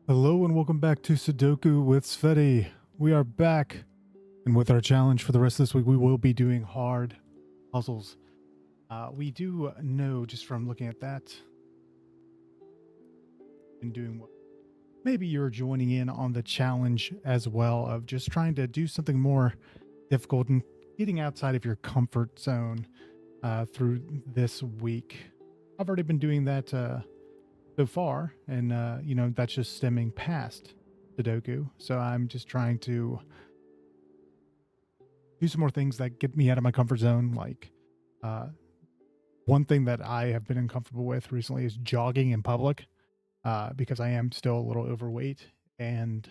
Hello and welcome back to Sudoku with Tsvetii. We are back, and with our challenge for the rest of this week, we will be doing hard puzzles. We do know just from looking at that and doing what maybe you're joining in on the challenge as well of just trying to do something more difficult and getting outside of your comfort zone through this week. I've already been doing that so far, and that's just stemming past Sudoku. So I'm just trying to do some more things that get me out of my comfort zone. Like one thing that I have been uncomfortable with recently is jogging in public because I am still a little overweight, and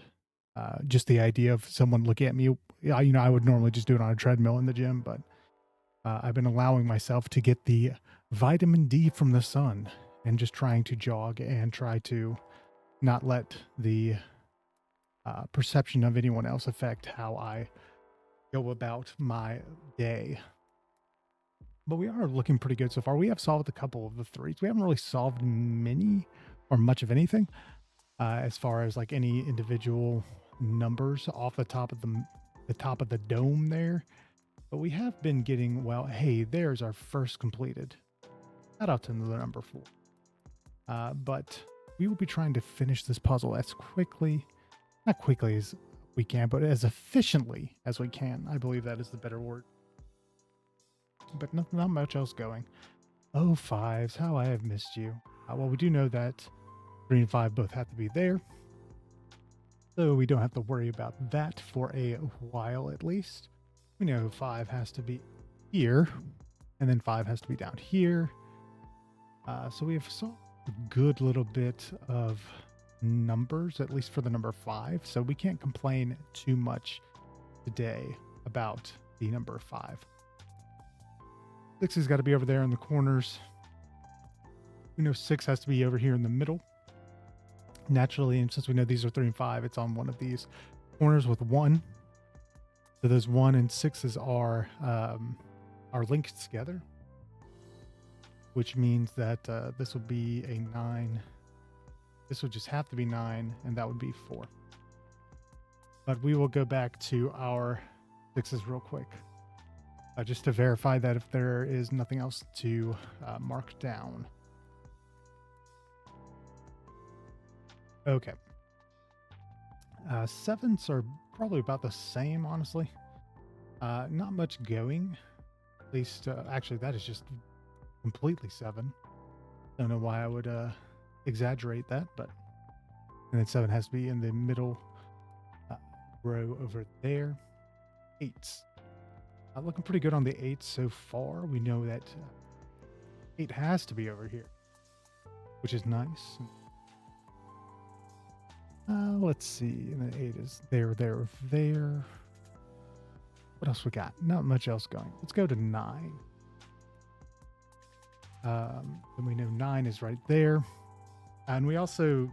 just the idea of someone looking at me. I would normally just do it on a treadmill in the gym, but I've been allowing myself to get the vitamin D from the sun and just trying to jog and try to not let the perception of anyone else affect how I go about my day. But we are looking pretty good so far. We have solved a couple of the threes. We haven't really solved many or much of anything as far as like any individual numbers off the top of the dome there. But we have been getting, well, hey, there's our first completed. Shout out to the number 4. But we will be trying to finish this puzzle as not quickly as we can, but as efficiently as we can. I believe that is the better word. But not much else going. Oh, fives, how I have missed you. Well, we do know that 3 and 5 both have to be there. So we don't have to worry about that for a while at least. We know 5 has to be here, and then 5 has to be down here. So we have solved a good little bit of numbers, at least for the number 5. So we can't complain too much today about the number 5. 6 has got to be over there in the corners. We know 6 has to be over here in the middle. Naturally, and since we know these are 3 and 5, it's on one of these corners with 1. So those 1 and 6s are linked together, which means that this would be a 9. This would just have to be 9, and that would be 4. But we will go back to our 6s real quick, just to verify that if there is nothing else to mark down. Okay. 7s are probably about the same, honestly. Not much going. At least, actually, that is just completely 7. Don't know why I would exaggerate that, but and then 7 has to be in the middle row over there. 8s. Looking pretty good on the 8s so far. We know that 8 has to be over here, which is nice. Let's see. And then 8 is there. What else we got? Not much else going. Let's go to 9. Then we know 9 is right there. And we also,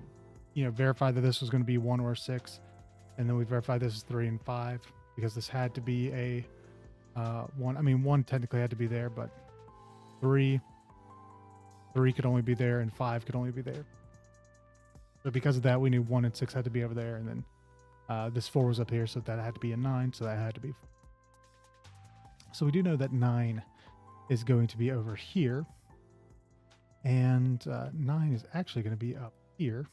verified that this was going to be 1 or 6. And then we verified this is 3 and 5 because this had to be a 1. I mean, 1 technically had to be there, but 3 could only be there and 5 could only be there. So because of that, we knew 1 and 6 had to be over there. And then this 4 was up here, so that had to be a 9. So that had to be. So we do know that 9 is going to be over here. And 9 is actually going to be up here.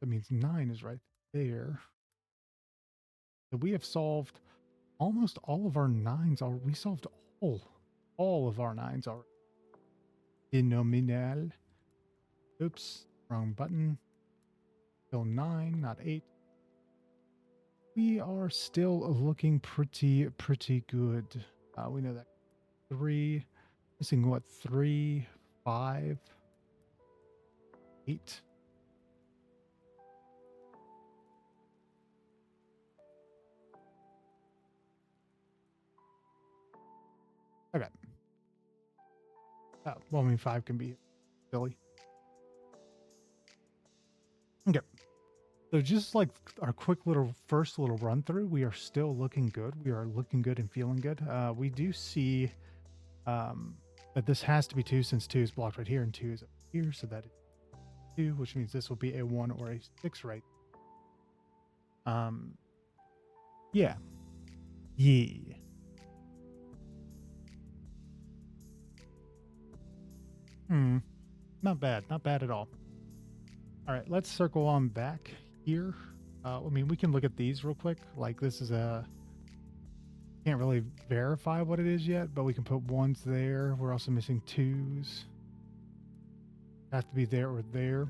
That means 9 is right there. So we have solved almost all of our 9s. We solved all of our 9s already. Denominal. Oops, wrong button. Still 9, not 8. We are still looking pretty good. We know that 3, missing what? 3, 5, 8. Okay. Well, I mean, 5 can be silly. Okay. So just like our quick first little run through, we are still looking good. We are looking good and feeling good. We do see that this has to be 2 since 2 is blocked right here and 2 is up here. So that is 2, which means this will be a 1 or a 6 right. Yeah. Yeah. Not bad. Not bad at all. All right, let's circle on back here. I mean, we can look at these real quick. Like this is a, can't really verify what it is yet, but we can put 1s there. We're also missing 2s. Have to be there or there.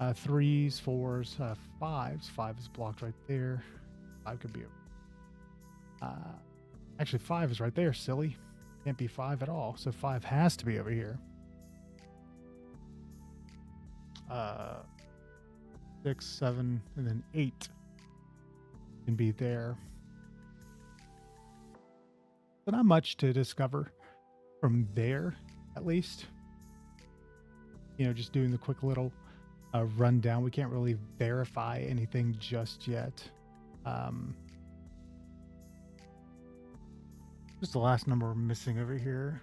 3s, 4s, 5s. 5 is blocked right there. 5 could be. Actually, 5 is right there. Silly. Can't be 5 at all. So 5 has to be over here. 6, 7, and then 8 can be there. So not much to discover from there, at least. You know, just doing the quick little rundown. We can't really verify anything just yet. Just the last number we're missing over here.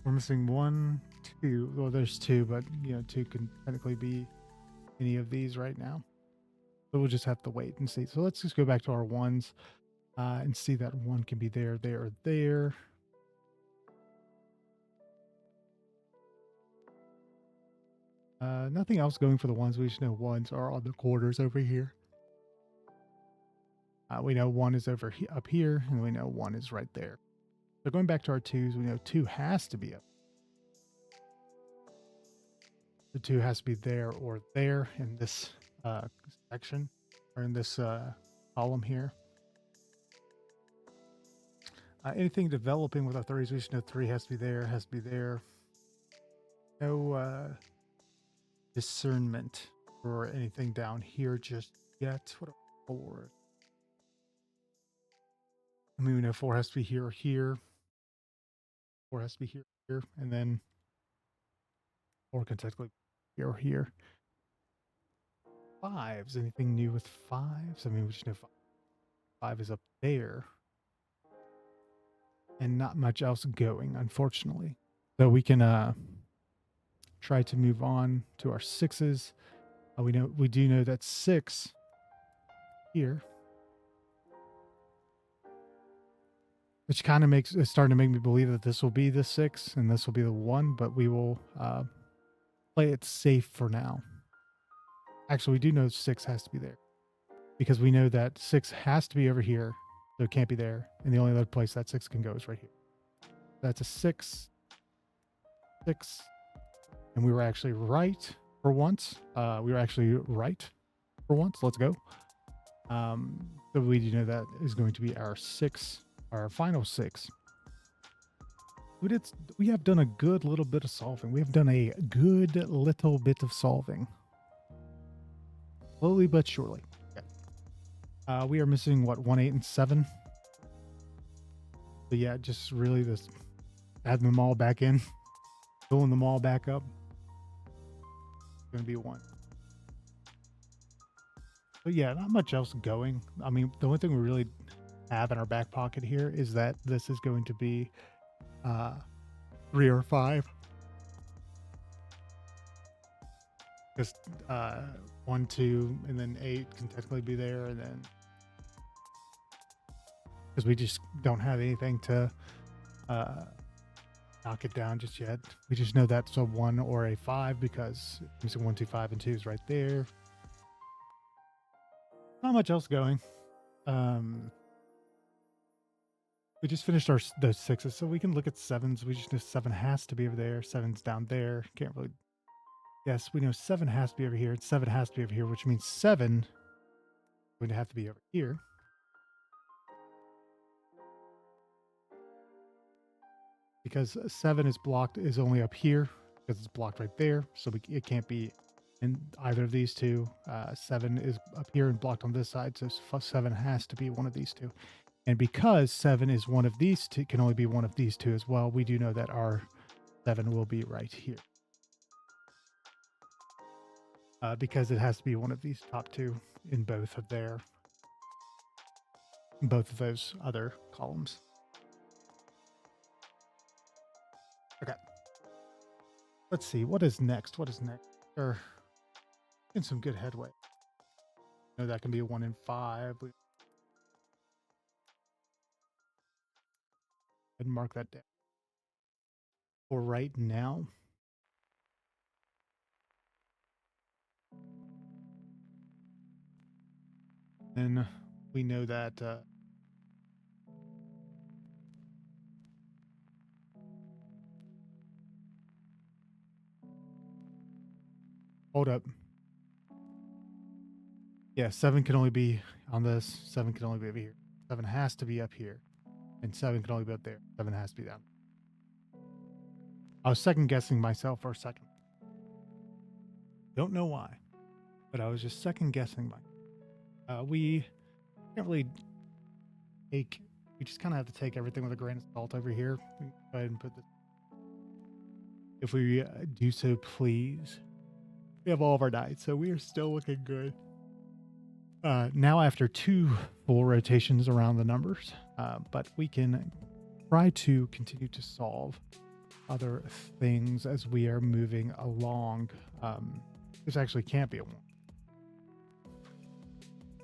We're missing 1, 2. Well, there's 2, but you know, 2 can technically be any of these right now. So we'll just have to wait and see. So let's just go back to our 1s and see that 1 can be there, there, or there. Nothing else going for the 1s. We just know 1s are on the corners over here. We know 1 is up here, and we know 1 is right there. So going back to our 2s, we know 2 has to be up. The 2 has to be there or there in this section, or in this column here. Anything developing with our 3s, we should know 3 has to be there, has to be there. No discernment for anything down here just yet. What are 4? I mean, we know 4 has to be here or here. 4 has to be here, here, and then 4 can technically be here or here. 5s, anything new with 5s? I mean, we just know 5 is up there. And not much else going, unfortunately. So we can try to move on to our 6s. We do know that 6 here, which kind of it's starting to make me believe that this will be the 6 and this will be the 1, but we will play it safe for now. Actually, we do know 6 has to be there because we know that 6 has to be over here, so it can't be there. And the only other place that 6 can go is right here. That's a 6, 6, and we were actually right for once. We were actually right for once. Let's go. So we do know that is going to be our 6, our final 6. We have done a good little bit of solving. We have done a good little bit of solving. Slowly but surely. Okay. We are missing, what, 1, 8, and 7? So yeah, just really this adding them all back in, filling them all back up. It's going to be 1. But yeah, not much else going. I mean, the only thing we really have in our back pocket here is that this is going to be 3 or 5. Because 1, 2, and then 8 can technically be there, and then because we just don't have anything to knock it down just yet. We just know that's a 1 or a 5 because missing 1, 2, 5, and 2 is right there. Not much else going. We just finished those 6s, so we can look at 7s. We just know 7 has to be over there. 7's down there. Can't really. Yes, we know 7 has to be over here. 7 has to be over here, which means 7 is going to have to be over here. Because 7 is blocked, is only up here because it's blocked right there. So it can't be in either of these two. 7 is up here and blocked on this side. So 7 has to be one of these two. And because 7 is one of these two, can only be one of these two as well, we do know that our 7 will be right here. Because it has to be one of these top two in both of those other columns. Okay. Let's see. What is next? What is next? Or in some good headway. No, that can be a 1 in 5. We can mark that down. For right now. And we know that hold up. Yeah, 7 can only be on this. 7 can only be over here. 7 has to be up here. And 7 can only be up there. 7 has to be down. I was second guessing myself for a second. Don't know why, but I was just second guessing we can't really take, we just kind of have to take everything with a grain of salt over here. Go ahead and put this. If we do so, please. We have all of our diets, so we are still looking good. Now after 2 full rotations around the numbers, but we can try to continue to solve other things as we are moving along. This actually can't be a 1.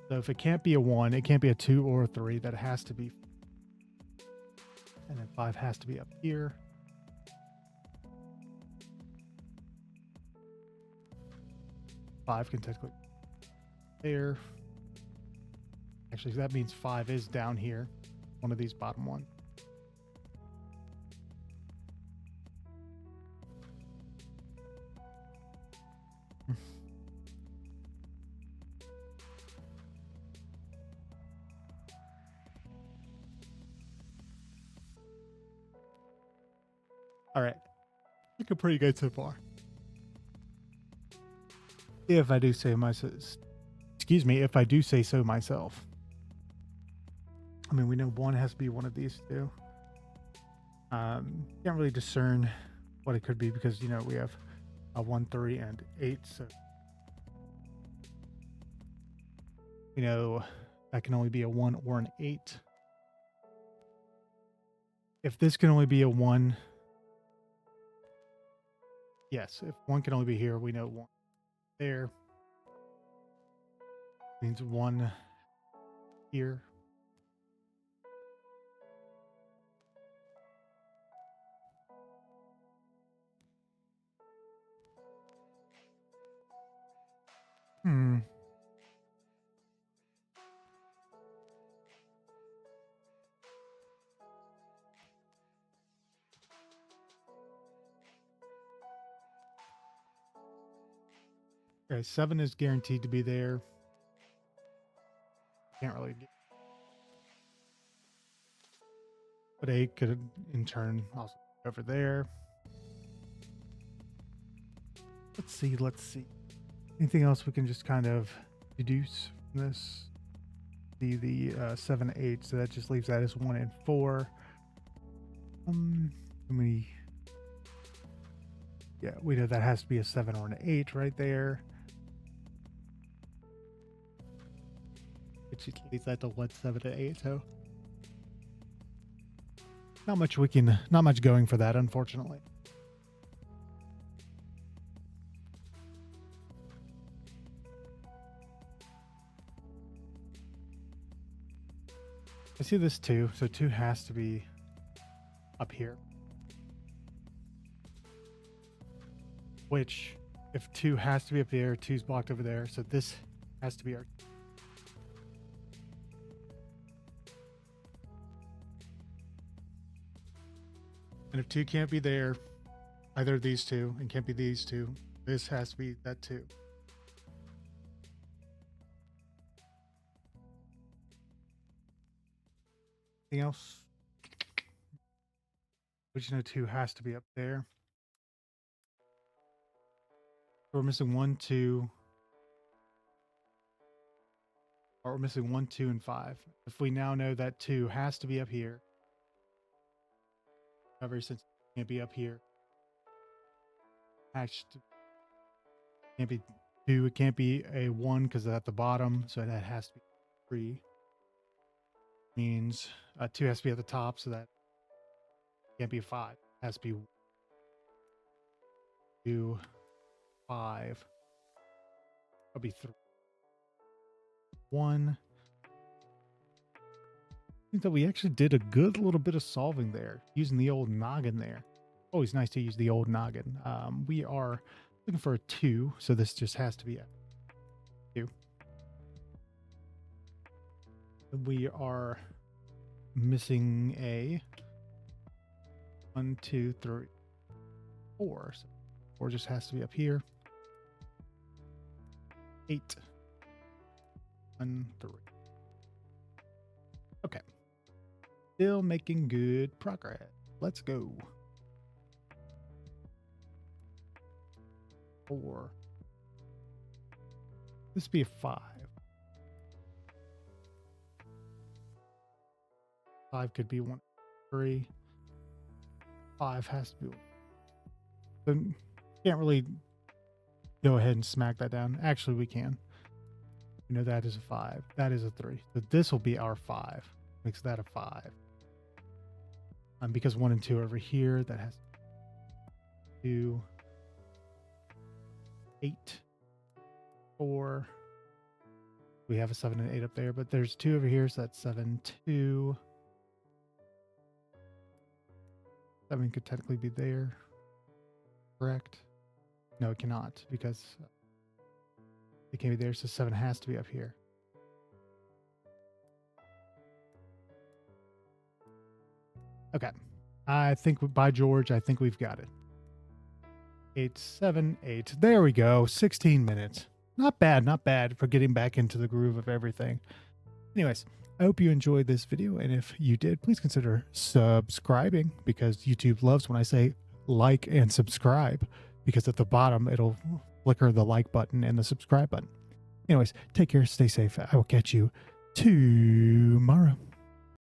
So if it can't be a 1, it can't be a 2 or a 3. That has to be. And then 5 has to be up here. Five can technically be there. Actually, that means 5 is down here. One of these bottom one. All right. Looking pretty good so far. If I do say myself, excuse me, if I do say so myself. I mean, we know 1 has to be one of these 2. Can't really discern what it could be because, you know, we have a 1, 3, and 8. So, you know, that can only be a 1 or an 8. If this can only be a 1, yes, if 1 can only be here, we know 1 there. Means 1 here. Okay, 7 is guaranteed to be there. Can't really get. But 8 could in turn also be over there. Let's see. Anything else we can just kind of deduce from this? See the 7, 8, so that just leaves that as 1 and 4. How many? Yeah, we know that has to be a 7 or an 8 right there. Which leads that to 1, 7, and 8. So not much going for that, unfortunately. I see this 2, so 2 has to be up here. Which, if 2 has to be up there, 2's blocked over there, so this has to be our. And if 2 can't be there, either of these 2, and can't be these 2, this has to be that 2. Anything else? But you know 2 has to be up there. So we're missing 1, 2. Or we're missing 1, 2, and 5. If we now know that 2 has to be up here. However, since it can't be up here. Actually, can't be 2. It can't be a 1 because it's at the bottom. So that has to be 3. Means 2 has to be at the top. So that can't be a 5. It has to be 2 2, 5. That'll be 3, 1. I think that we actually did a good little bit of solving there, using the old noggin there. Always nice to use the old noggin. We are looking for a 2, so this just has to be a 2. We are missing a 1, 2, 3, 4. So 4 just has to be up here. 8, 1, 3. Okay. Still making good progress. Let's go. 4. This be a 5. 5 could be 1, 3. 5 has to be 1. So can't really go ahead and smack that down. Actually, we can. You know, that is a 5. That is a 3. So this will be our 5. Makes that a 5. Because 1 and 2 are over here, that has 2, 8, 4. We have a 7 and 8 up there, but there's 2 over here, so that's 7, 2. 7 could technically be there. Correct? No, it cannot, because it can't be there, so 7 has to be up here. Okay. I think, by George, I think we've got it. 8, 7, 8. There we go. 16 minutes. Not bad for getting back into the groove of everything. Anyways, I hope you enjoyed this video, and if you did, please consider subscribing, because YouTube loves when I say like and subscribe, because at the bottom it'll flicker the like button and the subscribe button. Anyways, take care, stay safe. I will catch you tomorrow.